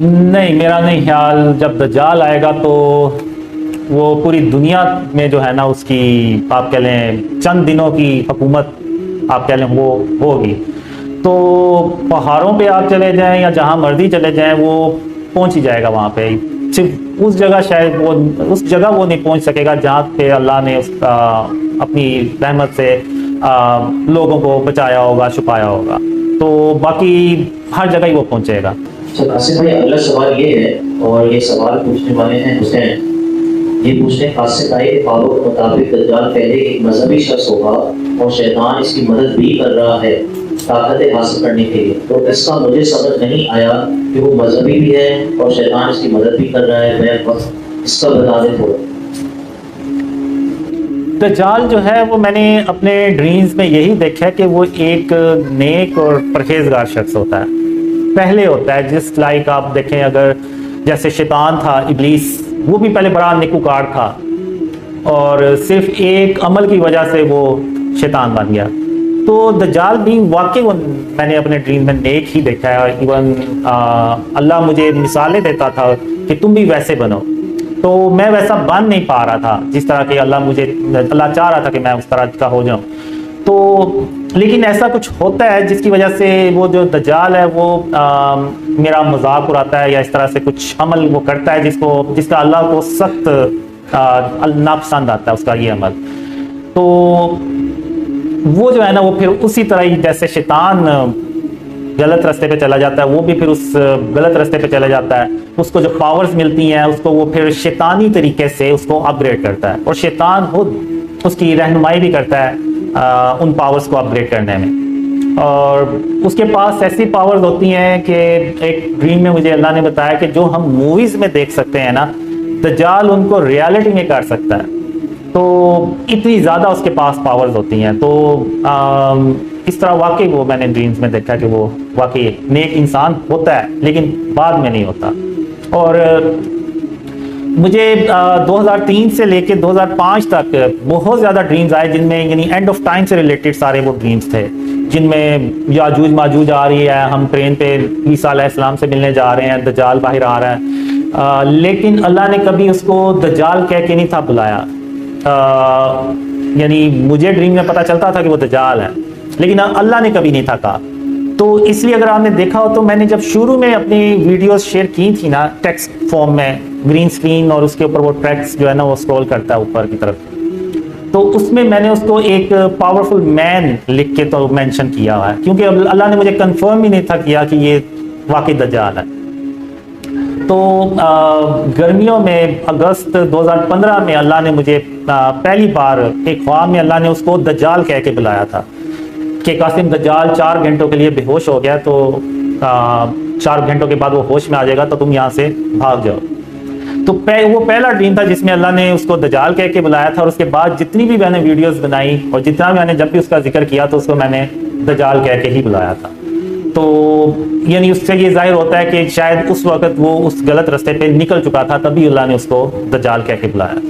نہیں، میرا نہیں خیال جب دجال آئے گا تو وہ پوری دنیا میں جو ہے نا اس کی آپ کہہ لیں چند دنوں کی حکومت آپ کہہ لیں وہ ہوگی. تو پہاڑوں پہ آپ چلے جائیں یا جہاں مرضی چلے جائیں وہ پہنچ ہی جائے گا وہاں پہ. صرف اس جگہ شاید اس جگہ وہ نہیں پہنچ سکے گا جہاں پہ اللہ نے اپنی رحمت سے لوگوں کو بچایا ہوگا، چھپایا ہوگا. تو باقی ہر جگہ ہی وہ پہنچے گا. آصف بھائی، اگلا سوال یہ ہے، اور یہ سوال پوچھنے والے ہیں حسین. یہ پوچھنے خاص سے آئے کہ فاروق کے مطابق دجال پہلے ایک مذہبی شخص ہوگا اور شیطان اس کی مدد بھی کر رہا ہے طاقتیں حاصل کرنے کے لیے. تو اس کا مجھے سمجھ نہیں آیا کہ وہ مذہبی بھی ہے اور شیطان اس کی مدد بھی کر رہا ہے. میں اس کا بتا دیں تھوڑا. دجال جو ہے وہ میں نے اپنے ڈریمز میں یہی دیکھا ہے کہ وہ ایک نیک اور پرہیزگار شخص ہوتا ہے. پہلے ہوتا ہے جس لائک آپ دیکھیں اگر جیسے شیطان تھا، ابلیس، وہ بھی پہلے بڑا نیکوکار تھا اور صرف ایک عمل کی وجہ سے وہ شیطان بن گیا. تو دجال بھی واقعی میں نے اپنے ڈریم میں نیک ہی دیکھا ہے. ایون اللہ مجھے مثالیں دیتا تھا کہ تم بھی ویسے بنو. تو میں ویسا بن نہیں پا رہا تھا جس طرح کہ اللہ چاہ رہا تھا کہ میں اس طرح کا ہو جاؤں. تو لیکن ایسا کچھ ہوتا ہے جس کی وجہ سے وہ جو دجال ہے وہ میرا مذاق اڑاتا ہے یا اس طرح سے کچھ عمل وہ کرتا ہے جس کا اللہ کو سخت ناپسند آتا ہے اس کا یہ عمل. تو وہ جو ہے نا وہ پھر اسی طرح ہی جیسے شیطان غلط راستے پہ چلا جاتا ہے وہ بھی پھر اس غلط راستے پہ چلا جاتا ہے. اس کو جو پاورز ملتی ہیں اس کو وہ پھر شیطانی طریقے سے اس کو اپ گریڈ کرتا ہے اور شیطان خود اس کی رہنمائی بھی کرتا ہے ان پاورز کو اپ گریڈ کرنے میں. اور اس کے پاس ایسی پاورز ہوتی ہیں کہ ایک ڈریم میں مجھے اللہ نے بتایا کہ جو ہم موویز میں دیکھ سکتے ہیں نا، دجال ان کو ریالٹی میں کر سکتا ہے. تو اتنی زیادہ اس کے پاس پاورز ہوتی ہیں. تو اس طرح واقعی وہ میں نے ڈریمز میں دیکھا کہ وہ واقعی نیک انسان ہوتا ہے لیکن بعد میں نہیں ہوتا. اور مجھے 2003 سے لے کے 2005 تک بہت زیادہ ڈریمز آئے جن میں یعنی اینڈ آف ٹائم سے ریلیٹڈ سارے وہ ڈریمز تھے جن میں یاجوج ماجوج آ رہی ہے، ہم ٹرین پہ عیسیٰ علیہ السلام سے ملنے جا رہے ہیں، دجال باہر آ رہا ہے. لیکن اللہ نے کبھی اس کو دجال کہہ کے نہیں تھا بلایا. یعنی مجھے ڈریم میں پتہ چلتا تھا کہ وہ دجال ہے لیکن اللہ نے کبھی نہیں تھا کہا. تو اس لیے اگر آپ نے دیکھا ہو تو میں نے جب شروع میں اپنی ویڈیوز شیئر کی تھی نا ٹیکسٹ فارم میں، گرین سکرین اور اس کے اوپر وہ ٹیکسٹ جو ہے نا وہ اسکرول کرتا ہے اوپر کی طرف، تو اس میں نے اس کو ایک پاورفل مین لکھ کے تو مینشن کیا ہوا ہے کیونکہ اللہ نے مجھے کنفرم ہی نہیں تھا کیا کہ یہ واقعی دجال ہے. تو گرمیوں میں اگست 2015 میں اللہ نے مجھے پہلی بار ایک خواب میں اللہ نے اس کو دجال کہہ کے بلایا تھا کہ قاسم دجال 4 گھنٹوں کے لیے بے ہوش ہو گیا، تو 4 گھنٹوں کے بعد وہ ہوش میں آ جائے گا تو تم یہاں سے بھاگ جاؤ. تو وہ پہلا ڈریم تھا جس میں اللہ نے اس کو دجال کہہ کے بلایا تھا. اور اس کے بعد جتنی بھی میں نے ویڈیوز بنائی اور جتنا بھی میں نے جب بھی اس کا ذکر کیا تو اس کو میں نے دجال کہہ کے ہی بلایا تھا. تو یعنی اس سے یہ ظاہر ہوتا ہے کہ شاید اس وقت وہ اس غلط راستے پہ نکل چکا تھا، تبھی اللہ نے اس کو دجال کہہ کے بلایا.